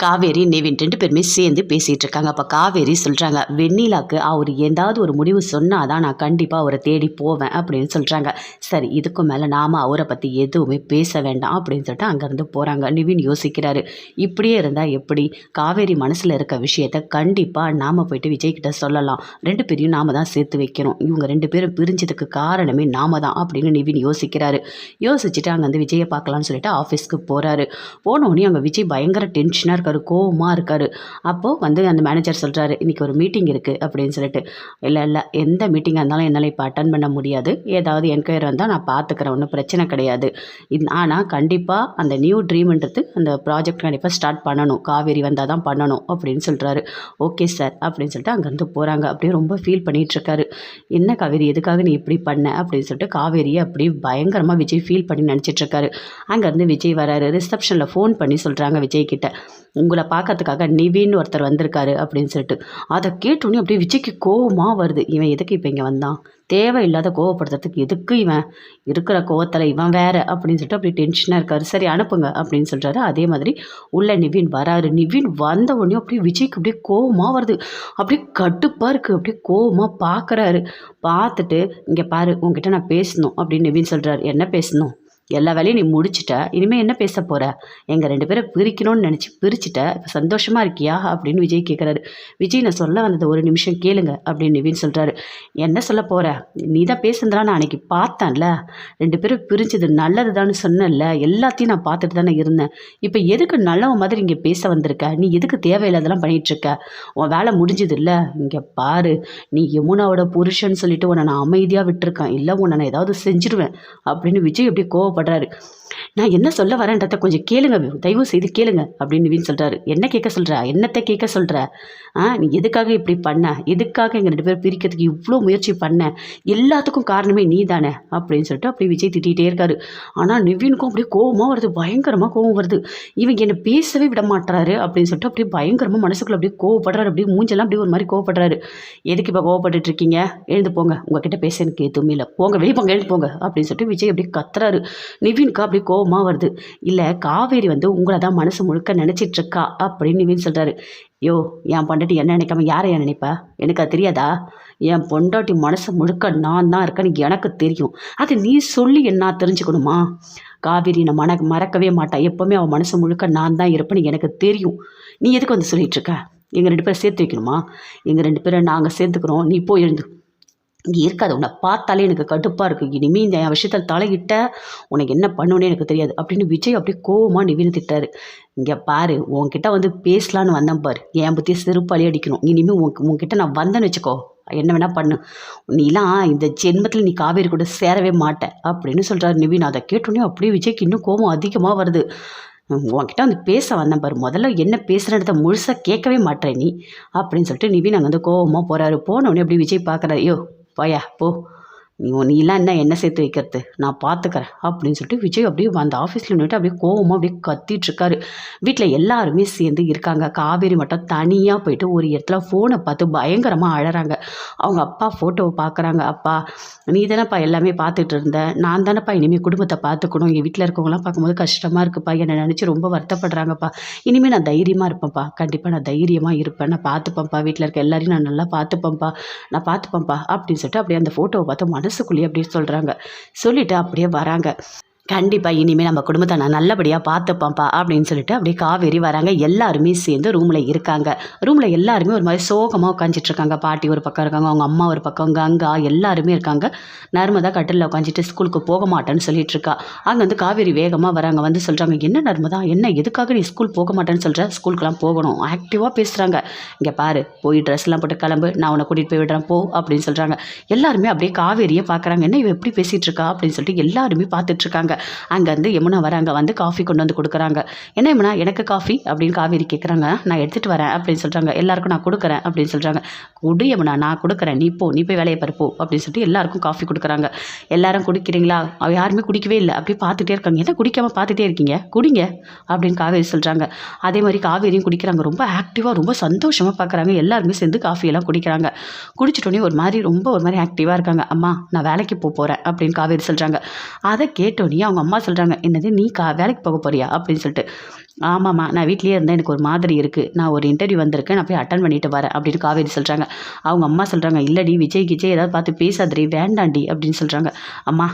காவேரி நிவின் 2 பேருமே சேர்ந்து பேசிகிட்டு இருக்காங்க. அப்போ காவேரி சொல்கிறாங்க, வெண்ணிலாக்கு அவர் ஏதாவது ஒரு முடிவு சொன்னால் தான் நான் கண்டிப்பாக அவரை தேடி போவேன் அப்படின்னு சொல்கிறாங்க. சரி, இதுக்கு மேலே நாம் அவரை பற்றி எதுவுமே பேச வேண்டாம் அப்படின்னு சொல்லிட்டு அங்கேருந்து போகிறாங்க. நிவின் யோசிக்கிறாரு, இப்படியே இருந்தால் எப்படி? காவேரி மனசில் இருக்க விஷயத்த கண்டிப்பாக நாம் போயிட்டு விஜய்கிட்ட சொல்லலாம். 2 பேரையும் நாம் தான் சேர்த்து வைக்கணும். இவங்க 2 பேரும் பிரிஞ்சதுக்கு காரணமே நாம தான் அப்படின்னு நிவின் யோசிக்கிறாரு. யோசிச்சுட்டு அங்கேருந்து விஜயை பார்க்கலான்னு சொல்லிட்டு ஆஃபீஸ்க்கு போகிறாரு. போனோடனே அங்கே விஜய் பயங்கர டென்ஷனாக இருக்காரு, கோவமாக இருக்காரு. அப்போது அந்த மேனேஜர் சொல்கிறாரு, இன்றைக்கி ஒரு மீட்டிங் இருக்குது அப்படின்னு சொல்லிட்டு. இல்லை எந்த மீட்டிங்காக இருந்தாலும் என்னால் இப்போ அட்டன் பண்ண முடியாது, ஏதாவது என்கொயரி வந்தால் நான் பார்த்துக்கிறேன், ஒன்றும் பிரச்சனை கிடையாது. ஆனால் கண்டிப்பாக அந்த நியூ ட்ரீம்ன்றது அந்த ப்ராஜெக்ட் கண்டிப்பாக ஸ்டார்ட் பண்ணணும், காவேரி வந்தால் தான் பண்ணணும் அப்படின்னு சொல்கிறாரு. ஓகே சார் அப்படின்னு சொல்லிட்டு அங்கேருந்து போகிறாங்க. அப்படியே ரொம்ப ஃபீல் பண்ணிகிட்ருக்காரு. என்ன காவேரி, எதுக்காக நீ இப்படி பண்ண அப்படின்னு சொல்லிட்டு காவேரியை அப்படி பயங்கரமாக விஜய் ஃபீல் பண்ணி நினச்சிட்ருக்காரு. அங்கேருந்து விஜய் வராரு. ரிசப்ஷனில் ஃபோன் பண்ணி சொல்கிறாங்க விஜய்கிட்ட, உங்களை பார்க்கறதுக்காக நிவின்னு ஒருத்தர் வந்திருக்காரு அப்படின்னு சொல்லிட்டு. அதை கேட்டோன்னே அப்படியே விஜய்க்கு கோவமாக வருது. இவன் எதுக்கு இப்போ இங்கே வந்தான்? தேவையில்லாத கோவப்படுத்துறதுக்கு எதுக்கு இவன்? இருக்கிற கோவத்தில் இவன் வேற அப்படின்னு சொல்லிட்டு அப்படி டென்ஷனாக இருக்காரு. சரி அனுப்புங்க அப்படின்னு சொல்கிறாரு. அதே மாதிரி உள்ள நிவின் வராரு. நிவின் வந்த உடனே அப்படியே விஜய்க்கு அப்படியே கோவமாக வருது. அப்படியே கடுப்பாக இருக்குது. அப்படியே கோவமாக பார்க்குறாரு. பார்த்துட்டு, இங்கே பாரு, உங்ககிட்ட நான் பேசணும் அப்படின்னு நிவின் சொல்கிறாரு. என்ன பேசணும்? எல்லா வேலையும் நீ முடிச்சிட்ட, இனிமேல் என்ன பேச போகிற? எங்கள் 2 பேரை பிரிக்கணும்னு நினச்சி பிரிச்சுட்ட, இப்போ சந்தோஷமாக இருக்கியா அப்படின்னு விஜய் கேட்குறாரு. விஜய், நான் சொல்ல வந்தது ஒரு நிமிஷம் கேளுங்க அப்படின்னு நிவின் சொல்கிறாரு. என்ன சொல்ல போகிற? நீ தான் பேசுனதெல்லாம் நான் அன்றைக்கி பார்த்தேன்ல, 2 பேரும் பிரிஞ்சது நல்லது தான்னு சொன்னல, எல்லாத்தையும் நான் பார்த்துட்டு தானே இருந்தேன். இப்போ எதுக்கு நல்லவன் மாதிரி இங்கே பேச வந்திருக்க? நீ எதுக்கு தேவையில்லாதெல்லாம் பண்ணிகிட்ருக்க? உன் வேலை முடிஞ்சது இல்லை. இங்கே பாரு, நீ யமுனாவோட புருஷன்னு சொல்லிட்டு உன்னை நான் அமைதியாக விட்டுருக்கேன், இல்லை உன்னை நான் ஏதாவது செஞ்சுருவேன் அப்படின்னு விஜய் அப்படியே கோவப்படுறாரு. நான் என்ன சொல்ல வரேன்றத கொஞ்சம் கேளுங்க, தயவு செய்து கேளுங்க அப்படின்னு நிவின் சொல்கிறாரு. என்ன கேட்க சொல்கிற? என்னத்தை கேட்க சொல்கிற? நீ எதுக்காக இப்படி பண்ண? எதுக்காக எங்கள் 2 பேரும் பிரிக்கிறதுக்கு இவ்வளோ முயற்சி பண்ண? எல்லாத்துக்கும் காரணமே நீ தானே அப்படின்னு சொல்லிட்டு அப்படியே விஜய் திட்டிகிட்டே இருக்காரு. ஆனால் நிவினுக்கும் அப்படியே கோவமாக வருது, பயங்கரமாக கோவம் வருது. இவங்க என்னை பேசவே விட மாட்டுறாரு அப்படின்னு சொல்லிட்டு அப்படியே பயங்கரமாக மனசுக்குள்ள அப்படியே கோவப்படுறாரு. அப்படியே மூஞ்செல்லாம் அப்படியே ஒரு மாதிரி கோவப்படுறாரு. எதுக்கு இப்போ கோவப்பட்டுட்டு இருக்கீங்க? எழுந்து போங்க, உங்ககிட்ட பேச எனக்கு எதுவுமே இல்லை, போங்க வெளியே போங்க, எழுந்து போங்க அப்படின்னு சொல்லிட்டு விஜய் அப்படியே கத்துறாரு. நிவினுக்கு அப்படியே கோவமாக வருது. இல்லை, காவேரி உங்களை தான் மனசு முழுக்க நினச்சிட்ருக்கா அப்படின்னு நிவின் சொல்கிறாரு. யோ, என் பொண்டாட்டி என்ன நினைக்காம யாரை என் நினைப்பா? எனக்கு அது தெரியாதா? என் பொண்டாட்டி மனசு முழுக்க நான் தான் இருக்கேன்னு எனக்கு தெரியும். அது நீ சொல்லி என்ன தெரிஞ்சுக்கணுமா? காவேரி நான் மறக்கவே மாட்டேன், எப்போவுமே அவன் மனசு முழுக்க நான் தான் இருப்பேன்னு எனக்கு தெரியும். நீ எதுக்கு சொல்லிகிட்ருக்க? எங்கள் 2 பேரை சேர்த்து வைக்கணுமா? எங்கள் 2 பேரை நாங்கள் சேர்த்துக்கிறோம், நீ போய் எழுந்து. இங்கே இருக்காது, உன்னை பார்த்தாலே எனக்கு கடுப்பாக இருக்குது. இனிமேல் இந்த என் விஷயத்தில் தலையிட்ட உனக்கு என்ன பண்ணுன்னே எனக்கு தெரியாது அப்படின்னு விஜய் அப்படியே கோவமாக நிவின் திட்டாரு. இங்கே பாரு, உன்கிட்ட பேசலான்னு வந்தேன் பாரு, என் பற்றி செருப்பாலே அடிக்கணும். இனிமேல் உன்கிட்ட நான் வந்தேன்னு வச்சுக்கோ, என்ன வேணால் பண்ணு. நீலாம் இந்த ஜென்மத்தில் நீ காவேரி கூட சேரவே மாட்டேன் அப்படின்னு சொல்கிறாரு நிவின். அதை கேட்டோன்னே அப்படியே விஜய்க்கு இன்னும் கோவம் அதிகமாக வருது. உன்கிட்ட பேச வந்தேன் பாரு, முதல்ல என்ன பேசுகிறத முழுசாக கேட்கவே மாட்டேன் நீ அப்படின்னு சொல்லிட்டு நிவின் அங்கே கோவமாக போகிறாரு. போனோடனே அப்படி விஜய் பார்க்குறாரு. ஐயோ போயா போ, நீலாம் என்ன சேர்த்து வைக்கிறது, நான் பார்த்துக்கிறேன் அப்படின்னு சொல்லிட்டு விஜய் அப்படியே அந்த ஆஃபீஸில் நின்றுட்டு அப்படியே கோவமாக அப்படியே கத்திட்டுருக்காரு. வீட்டில் எல்லாருமே சேர்ந்து இருக்காங்க. காவேரி மட்டும் தனியாக போயிட்டு ஒரு இடத்துல ஃபோனை பார்த்து பயங்கரமாக அழறாங்க. அவங்க அப்பா ஃபோட்டோவை பார்க்குறாங்க. அப்பா, நீ தானேப்பா எல்லாமே பார்த்துட்டு இருந்த, நான் தானேப்பா இனிமேல் குடும்பத்தை பார்த்துக்கணும், எங்கள் வீட்டில் இருக்கவங்களாம் பார்க்கும்போது கஷ்டமாக இருக்குப்பா, என்னை நினச்சி ரொம்ப வருத்தப்படுறாங்கப்பா. இனிமேல் நான் தைரியமாக இருப்பேன்ப்பா, கண்டிப்பாக நான் தைரியமாக இருப்பேன், நான் பார்த்துப்பேன்ப்பா, வீட்டில் இருக்க எல்லாரையும் நான் நல்லா பார்த்துப்பேன்ப்பா அப்படின்னு சொல்லிட்டு அப்படியே அந்த ஃபோட்டோவை பார்த்து மனசுக்குள்ளேயே அப்படி சொல்கிறாங்க. சொல்லிவிட்டு அப்படியே வராங்க. கண்டிப்பாக இனிமேல் நம்ம குடும்பத்தை நான் நல்லபடியாக பார்த்துப்பேன்ப்பா அப்படின்னு சொல்லிட்டு அப்படியே காவேரி வராங்க. எல்லாருமே சேர்ந்து ரூமில் இருக்காங்க. ரூமில் எல்லாருமே ஒரு மாதிரி சோகமாக உட்காந்துட்ருக்காங்க. பாட்டி ஒரு பக்கம் இருக்காங்க, அவங்க அம்மா ஒரு பக்கம், கங்கா எல்லாருமே இருக்காங்க. நர்மதா கட்டிலில் உட்காந்துட்டு ஸ்கூலுக்கு போக மாட்டேன்னு சொல்லிட்டு இருக்கா. அங்கே காவேரி வேகமாக வராங்க. சொல்கிறாங்க, என்ன நர்மதா, என்ன எதுக்காக நீ ஸ்கூல் போக மாட்டேன்னு சொல்கிற? ஸ்கூலுக்குலாம் போகணும், ஆக்டிவாக பேசுகிறாங்க. இங்கே பாரு, போய் ட்ரெஸ்லாம் போட்டு கிளம்பு, நான் உன்னை கூட்டிகிட்டு போய் விடுறேன் போ அப்படின்னு சொல்கிறாங்க. எல்லாருமே அப்படியே காவேரியை பார்க்குறாங்க. என்ன இவ எப்படி பேசிகிட்டு இருக்கா அப்படின்னு சொல்லிட்டு எல்லாருமே பார்த்துட்ருக்காங்க. அங்கேருந்து யமுனா வராங்க. காஃபி கொண்டு கொடுக்குறாங்க. என்ன யமுனா, எனக்கு காஃபி அப்படின்னு காவேரி கேட்குறாங்க. நான் எடுத்துகிட்டு வரேன் அப்படின்னு சொல்கிறாங்க. எல்லாருக்கும் நான் கொடுக்குறேன் அப்படின்னு சொல்கிறாங்க. குடு யமுனா, நான் கொடுக்குறேன், நீ போய் வேலையை பருப்போ அப்படின்னு சொல்லிட்டு எல்லாருக்கும் காஃபி கொடுக்குறாங்க. எல்லாரும் குடிக்கிறீங்களா? யாருமே குடிக்கவே இல்லை, அப்படியே பார்த்துட்டே இருக்காங்க. என்ன குடிக்காமல் பார்த்துட்டே இருக்கீங்க, குடிங்க அப்படின்னு காவேரி சொல்கிறாங்க. அதே மாதிரி காவேரியும் குடிக்கிறாங்க. ரொம்ப ஆக்டிவாக ரொம்ப சந்தோஷமாக பார்க்குறாங்க. எல்லாருமே சேர்ந்து காஃபியெல்லாம் குடிக்கிறாங்க. குடிச்சிட்டோன்னே ஒரு மாதிரி ஆக்டிவாக இருக்காங்க. அம்மா, நான் வேலைக்கு போகிறேன் அப்படின்னு காவேரி சொல்கிறாங்க. அதை கேட்டோன்னே அவங்க அம்மா சொல்கிறாங்க, என்னது நீ வேலைக்கு போக போறியா அப்படின்னு சொல்லிட்டு. ஆமாம்மா. நான் வீட்லயே இருந்தா எனக்கு ஒரு மாதிரி இருக்கு. நான் ஒரு இன்டர்வியூ வந்திருக்கேன். நான் போய் அட்டெண்ட் பண்ணிட்டு வரேன் அப்படின்னு காவேரி சொல்றாங்க. அவங்க அம்மா சொல்றாங்க, "இல்லடி விஜய் கிஜய் ஏதாவது பார்த்து பேசாதடி வேண்டாண்டி" அப்படின்னு சொல்றாங்க. அம்மா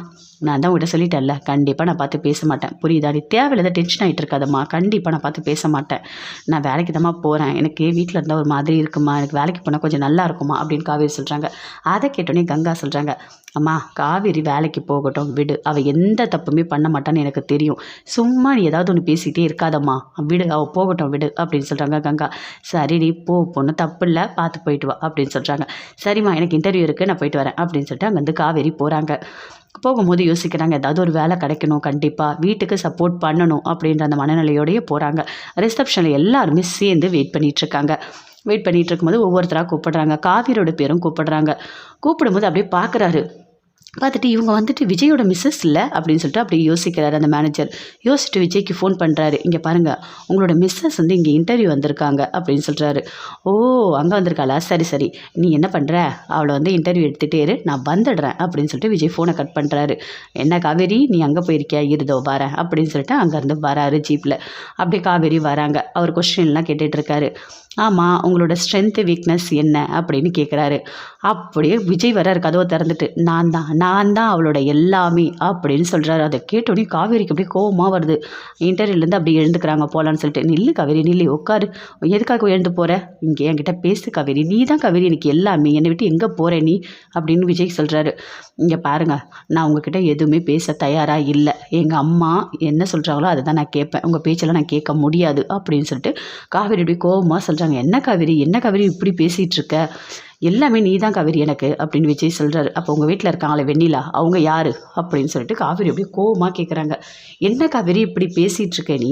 நான் தான் உன்கிட்ட சொல்லிட்டேன்ல, கண்டிப்பா நான் பார்த்து பேச மாட்டேன். புரியுதாடி? தேவையில்லாத டென்ஷன் ஆயிட்டு இருக்காதம்மா. கண்டிப்பா நான் பார்த்து பேச மாட்டேன். நான் வேலைக்கு தாம்மா போறேன். எனக்கு வீட்ல இருந்தா ஒரு மாதிரி இருக்கும்மா. எனக்கு வேலைக்கு போனா கொஞ்சம் நல்லா இருக்கும்மா அப்படின்னு காவேரி சொல்றாங்க. அத கேட்டோனே கங்கா சொல்றாங்க, அம்மா காவேரி வேலைக்கு போகட்டும் விடு. அவ எந்த தப்புமே பண்ண மாட்டான்னு எனக்கு தெரியும். சும்மா நீ ஏதாவது ஒண்ணு பேசிட்டே இருக்காதம்மா. விடு அவ போகட்டும் விடு அப்படின்னு சொல்றாங்க கங்கா. சரிடி போ ஒண்ணும் தப்பில்ல. பார்த்து போயிட்டு வா அப்படின்னு சொல்றாங்க. சரிம்மா எனக்கு இன்டர்வியூ இருக்கு. நான் போயிட்டு வரேன் அப்படின்னு சொல்லிட்டு அங்கேருந்து காவேரி போறாங்க. போகும்போது யோசிக்கிறாங்க, ஏதாவது ஒரு வேலை கிடைக்கணும் கண்டிப்பா. வீட்டுக்கு சப்போர்ட் பண்ணணும் அப்படின்ற அந்த மனநிலையோடயே போறாங்க. ரிசப்ஷன்ல எல்லாருமே சேர்ந்து வெயிட் பண்ணிட்டு இருக்காங்க. வெயிட் பண்ணிட்டு இருக்கும்போது ஒவ்வொருத்தரா கூப்பிடுறாங்க. காவிரியோட பேரும் கூப்பிடுறாங்க. கூப்பிடும்போது அப்படியே பார்க்குறாரு. பார்த்துட்டு இவங்க வந்துட்டு விஜயோட மிஸ்ஸஸ் இல்ல அப்படின்னு சொல்லிட்டு அப்படியே யோசிக்கிறாரு அந்த மேனேஜர். யோசிச்சுட்டு விஜய்க்கு ஃபோன் பண்ணுறாரு. இங்கே பாருங்க உங்களோட மிஸ்ஸஸ் வந்து இங்கே இன்டர்வியூ வந்திருக்காங்க அப்படின்னு சொல்கிறாரு. ஓ அங்கே வந்திருக்காளா சரி சரி நீ என்ன பண்ணுற அவளை வந்து இன்டர்வியூ எடுத்துகிட்டே இரு நான் வந்துடுறேன் அப்படின்னு சொல்லிட்டு விஜய் ஃபோனை கட் பண்ணுறாரு. என்ன காவேரி நீ அங்கே போயிருக்கியா இருதோ வரேன் அப்படின்னு சொல்லிட்டு அங்கேருந்து வராரு ஜீப்பில். அப்படியே காவேரி வராங்க. அவர் கொஸ்டின்லாம் கேட்டுட்டு இருக்காரு. ஆமாம் உங்களோட ஸ்ட்ரென்த்து வீக்னஸ் என்ன அப்படின்னு கேட்குறாரு. அப்படியே விஜய் வராரு கதவை திறந்துட்டு நான் தான் அவளோட எல்லாமே அப்படின்னு சொல்கிறாரு. அதை கேட்டோடனே காவேரிக்கு அப்படியே கோவமாக வருது. இன்டர்வியூலேருந்து அப்படியே எழுந்துக்கிறாங்க போகலான்னு சொல்லிட்டு. நில்லு காவேரி நில்லு உட்காரு. எதுக்காக எழுந்து போகிற இங்கே என்கிட்ட பேசு காவேரி நீ தான் காவேரி எனக்கு எல்லாமே என்னை விட்டு எங்கே போகிற நீ அப்படின்னு விஜய் சொல்கிறாரு. இங்கே பாருங்க நான் உங்ககிட்ட எதுவுமே பேச தயாராக இல்லை. எங்கள் அம்மா என்ன சொல்கிறாங்களோ அதை தான் நான் கேட்பேன். உங்கள் பேச்செல்லாம் நான் கேட்க முடியாது அப்படின்னு சொல்லிட்டு காவேரி அப்படியே கோவமாக சொல்கிறாங்க. என்ன காவேரி இப்படி பேசிகிட்டு இருக்க எல்லாமே நீ தான் காவேரி எனக்கு அப்படின்னு விஜய் சொல்கிறாரு. அப்போ உங்கள் வீட்டில் இருக்காங்களே வெண்ணிலா அவங்க யார் அப்படின்னு சொல்லிட்டு காவேரி அப்படியே கோவமாக கேட்குறாங்க. என்ன காவேரி இப்படி பேசிகிட்டு இருக்க நீ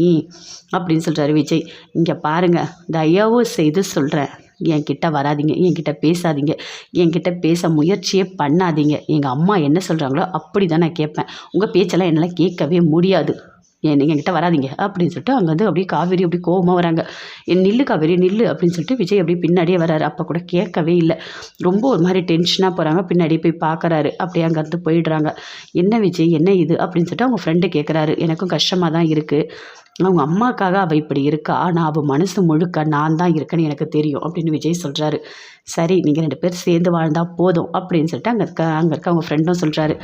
அப்படின்னு சொல்கிறாரு விஜய். இங்கே பாருங்கள் தயவு செய்து சொல்கிறேன் என்கிட்ட வராதிங்க என்கிட்ட பேசாதீங்க என்கிட்ட பேச முயற்சியே பண்ணாதீங்க. எங்கள் அம்மா என்ன சொல்கிறாங்களோ அப்படி தான் நான் கேட்பேன். உங்கள் பேச்செல்லாம் என்னால் கேட்கவே முடியாது. நீங்கள் என்கிட்ட வராதிங்க அப்படின்னு சொல்லிட்டு அங்கேருந்து அப்படியே காவேரி அப்படி கோவமாக வராங்க. நில்லு காவேரி நில்லு அப்படின்னு சொல்லிட்டு விஜய் அப்படியே பின்னாடியே வராரு. அப்போ கூட கேட்கவே இல்லை. ரொம்ப ஒரு மாதிரி டென்ஷனாக போகிறாங்க. பின்னாடியே போய் பார்க்குறாரு. அப்படியே அங்கேருந்து போயிடுறாங்க. என்ன விஜய் என்ன இது அப்படின்னு சொல்லிட்டு அவங்க ஃப்ரெண்டு கேட்குறாரு. எனக்கும் கஷ்டமாக தான் இருக்குது. அவங்க அம்மாக்காக அவள் இப்படி இருக்கா. ஆனால் அவள் மனசு முழுக்க நான் தான் இருக்கேன்னு எனக்கு தெரியும் அப்படின்னு விஜய் சொல்கிறாரு. சரி நீங்கள் 2 பேர் சேர்ந்து வாழ்ந்தால் போதும் அப்படின்னு சொல்லிட்டு அங்கே இருக்க அவங்க ஃப்ரெண்டும் சொல்கிறாரு.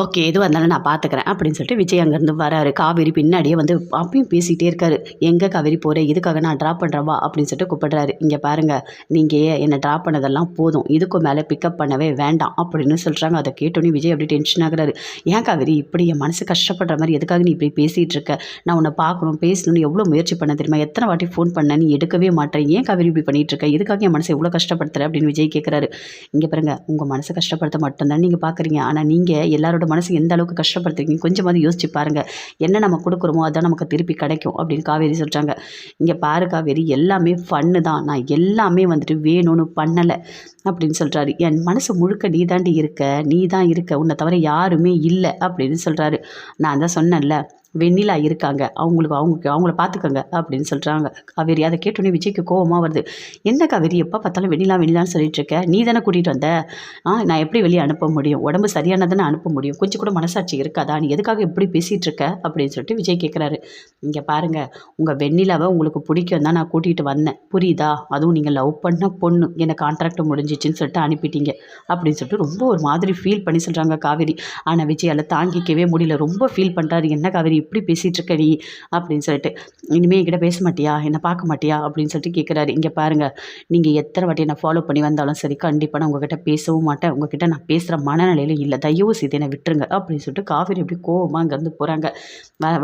ஓகே எதுவாக இருந்தாலும் நான் பார்த்துக்கிறேன் அப்படின்னு சொல்லிட்டு விஜய் அங்கேருந்து வராரு. காவேரி பின்னாடியே வந்து அப்பயும் பேசிகிட்டே இருக்காரு. எங்கே காவேரி போகிறேன் இதுக்காக நான் ட்ராப் பண்ணுறவா அப்படின்னு சொல்லிட்டு கூப்பிடுறாரு. இங்கே பாருங்கள் நீங்கள் என்னை ட்ராப் பண்ணதெல்லாம் போதும் இதுக்கும் மேலே பிக்கப் பண்ணவே வேண்டாம் அப்படின்னு சொல்கிறாங்க. அதை கேட்டோன்னே விஜய் அப்படி டென்ஷன் ஆகுறாரு. ஏன் காவேரி இப்படி என் மனசு கஷ்டப்படுற மாதிரி எதுக்காக நீ இப்படி பேசிகிட்டு இருக்க? நான் உன்னை பார்க்கணும் பேசணும்னு எவ்வளோ முயற்சி பண்ண தெரியுமா? எத்தனை வாட்டி ஃபோன் பண்ண நீ எடுக்கவே மாட்டேன். ஏன் காவேரி இப்படி பண்ணிகிட்டு இருக்க? இதுக்காக என் மனசை எவ்வளோ கஷ்டப்படுத்துற அப்படின்னு விஜய் கேட்குறாரு. இங்கே பாருங்கள் உங்கள் மனசை கஷ்டப்படுத்த மட்டும்தான் நீங்கள் பார்க்குறீங்க. ஆனால் நீங்கள் எல்லாரோட மனசு எந்த அளவுக்கு கஷ்டப்படுத்துறீங்க கொஞ்சமாவது யோசிச்சு பாருங்கள். என்ன நம்ம கொடுக்குறோமோ அதான் நமக்கு திருப்பி கிடைக்கும் அப்படின்னு காவேரி சொல்கிறாங்க. இங்கே பாரு காவேரி எல்லாமே ஃபன்னு தான். நான் எல்லாமே வந்துட்டு வேணும்னு பண்ணலை அப்படின்னு சொல்கிறாரு. என் மனசு முழுக்க நீ தாண்டி இருக்க நீ தான் இருக்க உன்னை தவிர யாருமே இல்லை அப்படின்னு சொல்கிறாரு. நான் தான் சொன்னேன்ல வெண்ணிலா இருக்காங்க அவங்கள பார்த்துக்கோங்க அப்படின்னு சொல்கிறாங்க காவேரி. அதை கேட்டோன்னே விஜய்க்கு கோவமாக வருது. என்ன காவேரி எப்போ பார்த்தாலும் வெண்ணிலான்னு சொல்லிட்டு இருக்க? நீ தானே கூட்டிகிட்டு வந்த. நான் எப்படி வெளியே அனுப்ப முடியும்? உடம்பு சரியானதானே அனுப்ப முடியும். கொஞ்சம் கூட மனசாட்சி இருக்காதா? நீ எதுக்காக எப்படி பேசிகிட்டு இருக்க அப்படின்னு சொல்லிட்டு விஜய் கேட்குறாரு. இங்கே பாருங்கள் உங்கள் வெண்ணிலாவை உங்களுக்கு பிடிக்கும் தான் நான் கூட்டிகிட்டு வந்தேன் புரியுதா? அதுவும் நீங்கள் லவ் பண்ண பொண்ணு என்னை கான்ட்ராக்ட் முடிஞ்சிச்சின்னு சொல்லிட்டு அனுப்பிட்டீங்க அப்படின்னு சொல்லிட்டு ரொம்ப ஒரு மாதிரி ஃபீல் பண்ணி சொல்கிறாங்க காவேரி. ஆனால் விஜயால் தாங்கிக்கவே முடியல. ரொம்ப ஃபீல் பண்ணுறாரு. என்ன காவேரி இப்படி பேசிகிட்டு இருக்க நீ அப்படின்னு சொல்லிட்டு. இனிமேல் என்கிட்ட பேச மாட்டியா என்னை பார்க்க மாட்டியா அப்படின்னு சொல்லிட்டு கேட்குறாரு. இங்கே பாருங்கள் நீங்கள் எத்தனை வாட்டி என்னை ஃபாலோ பண்ணி வந்தாலும் சரி கண்டிப்பாக நான் உங்ககிட்ட பேசவும் மாட்டேன். உங்ககிட்ட நான் பேசுகிற மனநிலையிலும் இல்லை. தயவு செய்து என்னை விட்டுருங்க அப்படின்னு சொல்லிட்டு காவேரி அப்படி கோவமாக அங்கேருந்து போகிறாங்க.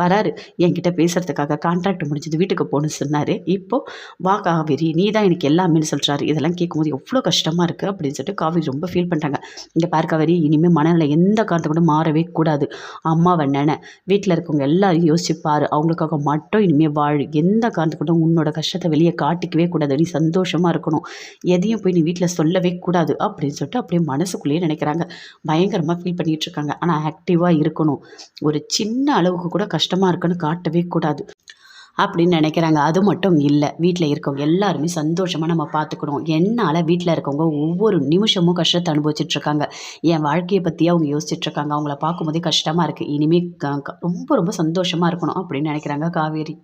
வராரு. என்கிட்ட பேசுகிறதுக்காக கான்ட்ராக்ட் முடிஞ்சது வீட்டுக்கு போகணுன்னு சொன்னார். இப்போது வா காவேரி நீ தான் எனக்கு எல்லாமேன்னு சொல்கிறாரு. இதெல்லாம் கேட்கும்போது எவ்வளோ கஷ்டமாக இருக்குது அப்படின்னு சொல்லிட்டு காவேரி ரொம்ப ஃபீல் பண்ணுறாங்க. இங்கே பாரு காவேரி இனிமேல் மனநிலை எந்த காரணத்தை கூட மாறவே கூடாது. அம்மாவை வீட்டில் இருக்கவங்க எல்லாரும் யோசிச்சுப்பார். அவங்களுக்காக மட்டும் இனிமேல் வாழ். எந்த காரணத்துக்கு கூட உன்னோட கஷ்டத்தை வெளியே காட்டிக்கவே கூடாது. நீ சந்தோஷமாக இருக்கணும். எதையும் போய் நீ வீட்டில் சொல்லவே கூடாது அப்படின்னு சொல்லிட்டு அப்படியே மனசுக்குள்ளேயே நினைக்கிறாங்க. பயங்கரமாக ஃபீல் பண்ணிகிட்டு இருக்காங்க. ஆனால் ஆக்டிவாக இருக்கணும். ஒரு சின்ன அளவுக்கு கூட கஷ்டமாக இருக்குன்னு காட்டவே கூடாது அப்படின்னு நினைக்கிறாங்க. அது மட்டும் இல்லை வீட்டில் இருக்கவங்க எல்லாருமே சந்தோஷமாக நம்ம பார்த்துக்கணும். என்னால் வீட்டில் இருக்கவங்க ஒவ்வொரு நிமிஷமும் கஷ்டத்தை அனுபவிச்சிட்ருக்காங்க. என் வாழ்க்கையை பற்றி அவங்க யோசிச்சுட்ருக்காங்க. அவங்கள பார்க்கும்போதே கஷ்டமாக இருக்குது. இனிமேல் ரொம்ப ரொம்ப சந்தோஷமாக இருக்கணும் அப்படின்னு நினைக்கிறாங்க காவேரி.